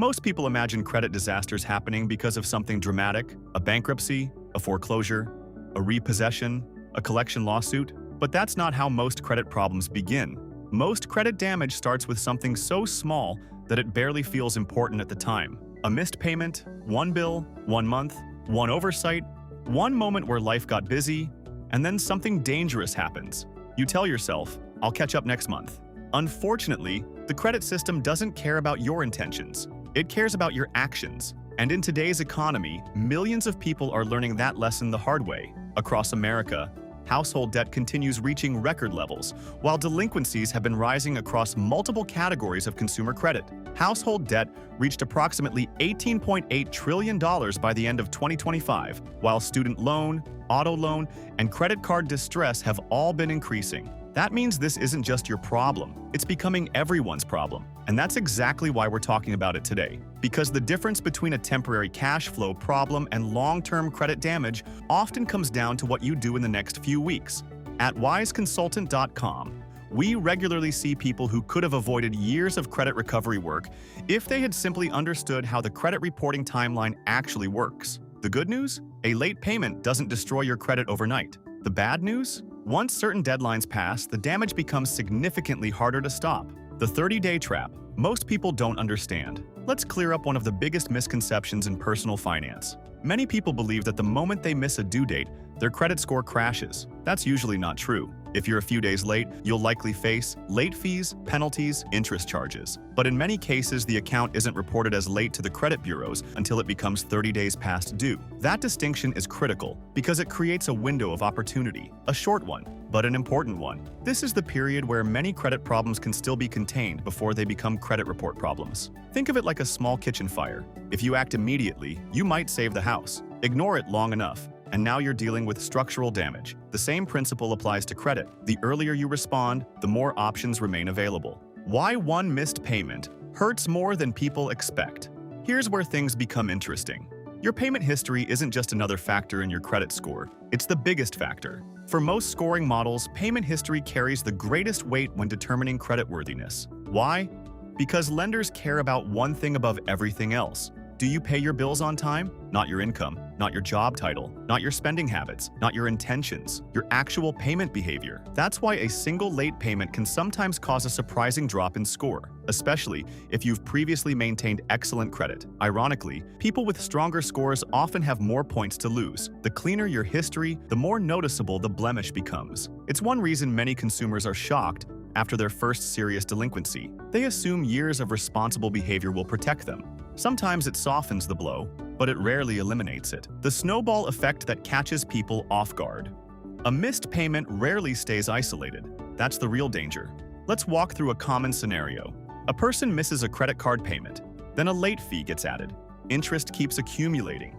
Most people imagine credit disasters happening because of something dramatic, a bankruptcy, a foreclosure, a repossession, a collection lawsuit. But that's not how most credit problems begin. Most credit damage starts with something so small that it barely feels important at the time. A missed payment, one bill, 1 month, one oversight, one moment where life got busy, and then something dangerous happens. You tell yourself, "I'll catch up next month." Unfortunately, the credit system doesn't care about your intentions. It cares about your actions. And in today's economy, millions of people are learning that lesson the hard way. Across America, household debt continues reaching record levels, while delinquencies have been rising across multiple categories of consumer credit. Household debt reached approximately $18.8 trillion by the end of 2025, while student loan, auto loan, and credit card distress have all been increasing. That means this isn't just your problem, it's becoming everyone's problem. And that's exactly why we're talking about it today. Because the difference between a temporary cash flow problem and long-term credit damage often comes down to what you do in the next few weeks. At wiseconsultant.com, we regularly see people who could have avoided years of credit recovery work if they had simply understood how the credit reporting timeline actually works. The good news? A late payment doesn't destroy your credit overnight. The bad news? Once certain deadlines pass, the damage becomes significantly harder to stop. The 30-day trap. Most people don't understand. Let's clear up one of the biggest misconceptions in personal finance. Many people believe that the moment they miss a due date, their credit score crashes. That's usually not true. If you're a few days late, you'll likely face late fees, penalties, interest charges. But in many cases, the account isn't reported as late to the credit bureaus until it becomes 30 days past due. That distinction is critical because it creates a window of opportunity, a short one, but an important one. This is the period where many credit problems can still be contained before they become credit report problems. Think of it like a small kitchen fire. If you act immediately, you might save the house. Ignore it long enough, and now you're dealing with structural damage. The same principle applies to credit. The earlier you respond, the more options remain available. Why one missed payment hurts more than people expect. Here's where things become interesting. Your payment history isn't just another factor in your credit score, it's the biggest factor. For most scoring models, payment history carries the greatest weight when determining creditworthiness. Why? Because lenders care about one thing above everything else. Do you pay your bills on time? Not your income, not your job title, not your spending habits, not your intentions, your actual payment behavior. That's why a single late payment can sometimes cause a surprising drop in score, especially if you've previously maintained excellent credit. Ironically, people with stronger scores often have more points to lose. The cleaner your history, the more noticeable the blemish becomes. It's one reason many consumers are shocked after their first serious delinquency. They assume years of responsible behavior will protect them. Sometimes it softens the blow, but it rarely eliminates it. The snowball effect that catches people off guard. A missed payment rarely stays isolated. That's the real danger. Let's walk through a common scenario. A person misses a credit card payment, then a late fee gets added. Interest keeps accumulating.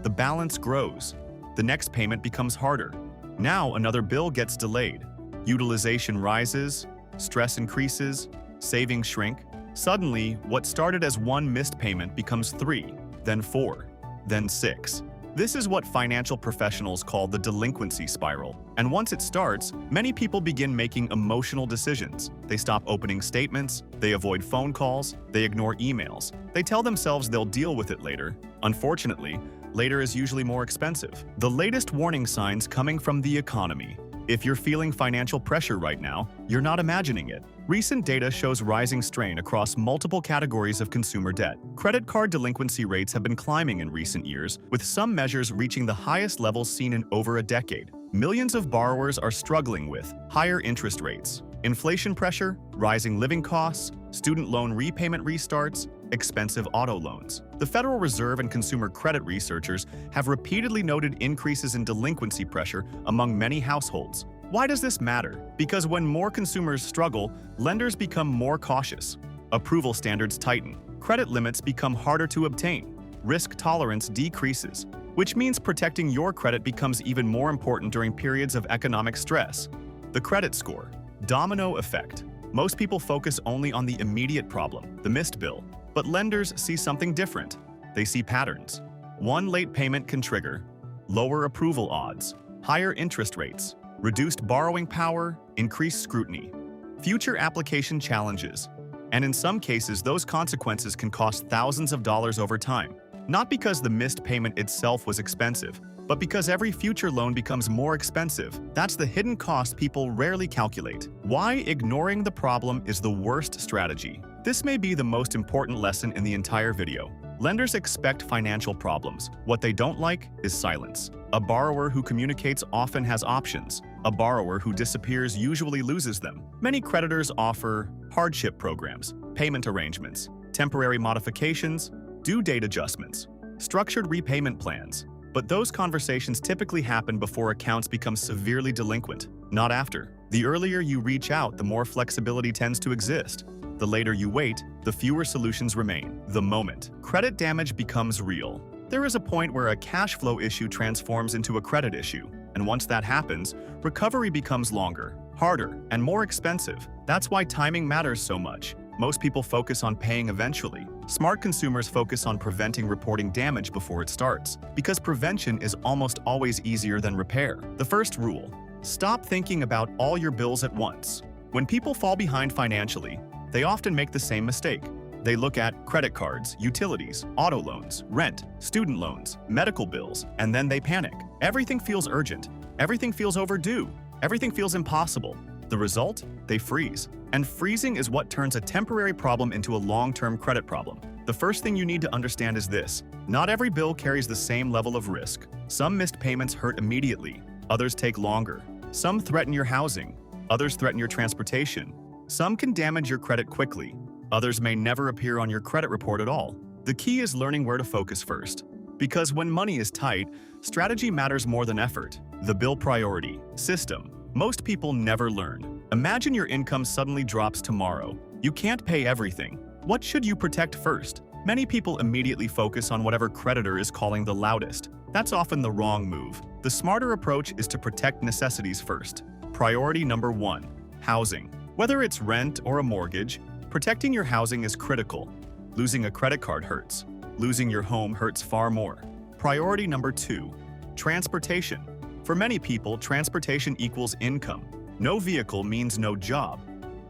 The balance grows. The next payment becomes harder. Now another bill gets delayed. Utilization rises, stress increases, savings shrink. Suddenly, what started as one missed payment becomes 3, then 4, then 6. This is what financial professionals call the delinquency spiral. And once it starts, many people begin making emotional decisions. They stop opening statements, they avoid phone calls, they ignore emails. They tell themselves they'll deal with it later. Unfortunately, later is usually more expensive. The latest warning signs coming from the economy. If you're feeling financial pressure right now, you're not imagining it. Recent data shows rising strain across multiple categories of consumer debt. Credit card delinquency rates have been climbing in recent years, with some measures reaching the highest levels seen in over a decade. Millions of borrowers are struggling with higher interest rates, inflation pressure, rising living costs, student loan repayment restarts, expensive auto loans. The Federal Reserve and consumer credit researchers have repeatedly noted increases in delinquency pressure among many households. Why does this matter? Because when more consumers struggle, lenders become more cautious. Approval standards tighten. Credit limits become harder to obtain. Risk tolerance decreases, which means protecting your credit becomes even more important during periods of economic stress. The credit score. Domino effect. Most people focus only on the immediate problem, the missed bill. But lenders see something different. They see patterns. One late payment can trigger lower approval odds, higher interest rates, reduced borrowing power, increased scrutiny. Future application challenges. And in some cases, those consequences can cost thousands of dollars over time. Not because the missed payment itself was expensive, but because every future loan becomes more expensive. That's the hidden cost people rarely calculate. Why ignoring the problem is the worst strategy. This may be the most important lesson in the entire video. Lenders expect financial problems. What they don't like is silence. A borrower who communicates often has options. A borrower who disappears usually loses them. Many creditors offer hardship programs, payment arrangements, temporary modifications, due date adjustments, structured repayment plans. But those conversations typically happen before accounts become severely delinquent, not after. The earlier you reach out, the more flexibility tends to exist. The later you wait, the fewer solutions remain. The moment credit damage becomes real, there is a point where a cash flow issue transforms into a credit issue. And once that happens, recovery becomes longer, harder, and more expensive. That's why timing matters so much. Most people focus on paying eventually. Smart consumers focus on preventing reporting damage before it starts, because prevention is almost always easier than repair. The first rule: stop thinking about all your bills at once. When people fall behind financially, they often make the same mistake. They look at credit cards, utilities, auto loans, rent, student loans, medical bills, and then they panic. Everything feels urgent. Everything feels overdue. Everything feels impossible. The result? They freeze. And freezing is what turns a temporary problem into a long-term credit problem. The first thing you need to understand is this: not every bill carries the same level of risk. Some missed payments hurt immediately. Others take longer. Some threaten your housing. Others threaten your transportation. Some can damage your credit quickly. Others may never appear on your credit report at all. The key is learning where to focus first. Because when money is tight, strategy matters more than effort. The bill priority system. Most people never learn. Imagine your income suddenly drops tomorrow. You can't pay everything. What should you protect first? Many people immediately focus on whatever creditor is calling the loudest. That's often the wrong move. The smarter approach is to protect necessities first. Priority number 1: housing. Whether it's rent or a mortgage, protecting your housing is critical. Losing a credit card hurts. Losing your home hurts far more. Priority number 2: transportation. For many people, transportation equals income. No vehicle means no job.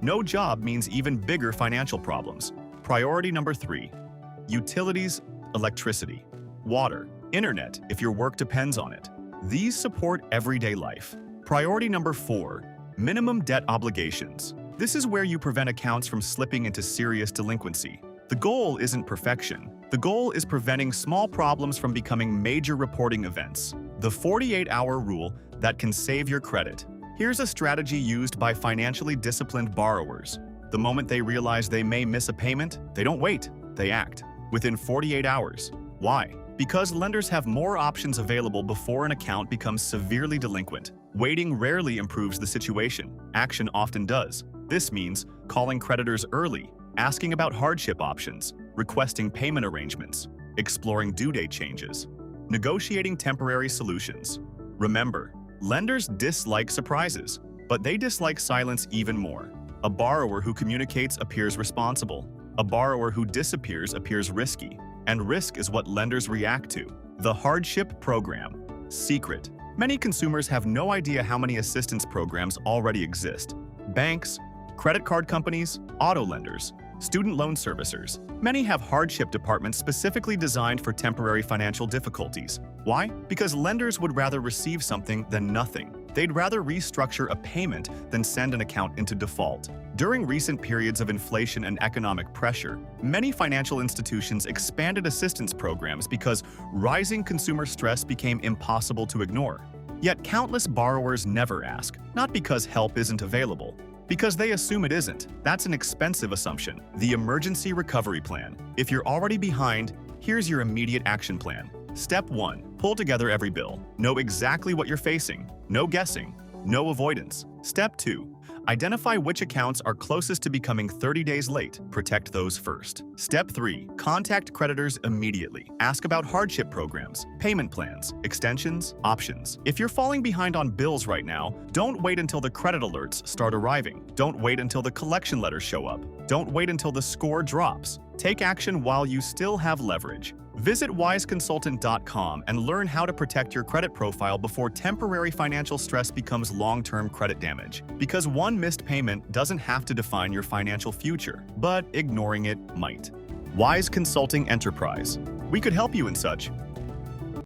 No job means even bigger financial problems. Priority number 3: utilities, electricity, water, internet if your work depends on it. These support everyday life. Priority number 4: minimum debt obligations. This is where you prevent accounts from slipping into serious delinquency. The goal isn't perfection. The goal is preventing small problems from becoming major reporting events. The 48-hour rule that can save your credit. Here's a strategy used by financially disciplined borrowers. The moment they realize they may miss a payment, they don't wait, they act. Within 48 hours. Why? Because lenders have more options available before an account becomes severely delinquent. Waiting rarely improves the situation. Action often does. This means calling creditors early, asking about hardship options, requesting payment arrangements, exploring due date changes, negotiating temporary solutions. Remember, lenders dislike surprises, but they dislike silence even more. A borrower who communicates appears responsible. A borrower who disappears appears risky. And risk is what lenders react to. The hardship program. Secret. Many consumers have no idea how many assistance programs already exist. Banks, credit card companies, auto lenders, student loan servicers. Many have hardship departments specifically designed for temporary financial difficulties. Why? Because lenders would rather receive something than nothing. They'd rather restructure a payment than send an account into default. During recent periods of inflation and economic pressure, many financial institutions expanded assistance programs because rising consumer stress became impossible to ignore. Yet countless borrowers never ask, not because help isn't available, because they assume it isn't. That's an expensive assumption. The emergency recovery plan. If you're already behind, here's your immediate action plan. Step 1. Pull together every bill. Know exactly what you're facing. No guessing. No avoidance. Step 2. Identify which accounts are closest to becoming 30 days late. Protect those first. Step 3. Contact creditors immediately. Ask about hardship programs, payment plans, extensions, options. If you're falling behind on bills right now, don't wait until the credit alerts start arriving. Don't wait until the collection letters show up. Don't wait until the score drops. Take action while you still have leverage. Visit wiseconsultant.com and learn how to protect your credit profile before temporary financial stress becomes long-term credit damage. Because one missed payment doesn't have to define your financial future, but ignoring it might. Wise Consulting Enterprise. We could help you in such.